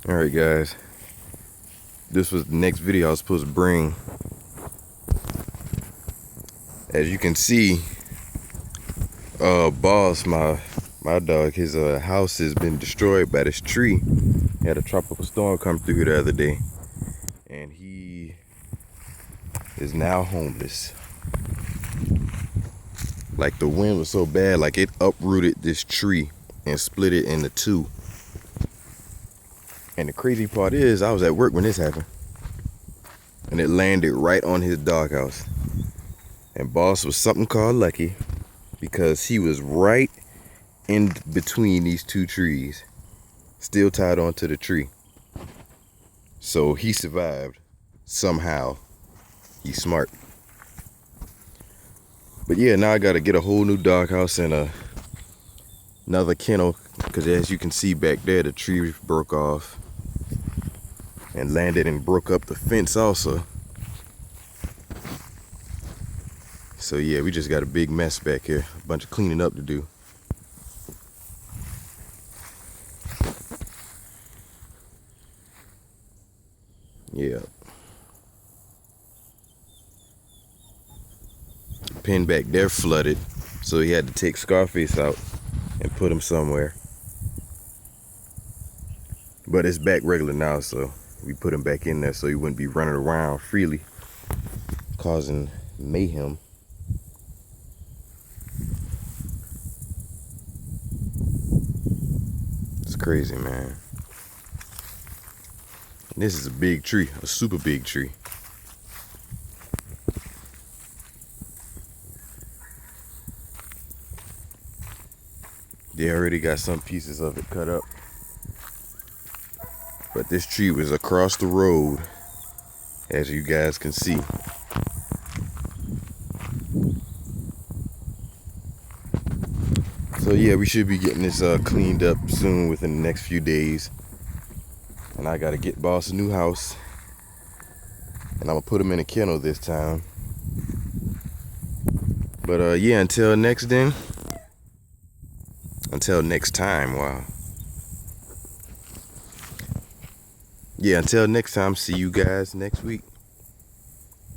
Alright guys, this was the next video I was supposed to bring. As you can see, Boss, my dog, his house has been destroyed by this tree. He had a tropical storm come through here the other day, and he is now homeless. Like, the wind was so bad, like it uprooted this tree and split it into two. And the crazy part is, I was at work when this happened, and it landed right on his doghouse. And Boss was something called lucky, because he was right in between these two trees, still tied onto the tree. So he survived somehow. He's smart. But yeah, now I gotta get a whole new doghouse and another kennel, because as you can see back there, the tree broke off and landed and broke up the fence also. So yeah, we just got a big mess back here, a bunch of cleaning up to do. Yeah. Pen back there flooded, so he had to take Scarface out and put him somewhere. But it's back regular now, so we put him back in there so he wouldn't be running around freely, causing mayhem. It's crazy, man. And this is a big tree, a super big tree. They already got some pieces of it cut up. But this tree was across the road, as you guys can see. So yeah, we should be getting this cleaned up soon, within the next few days. And I gotta get Boss a new house. And I'm gonna put him in a kennel this time. But yeah, until next time, wow. Yeah, until next time, see you guys next week.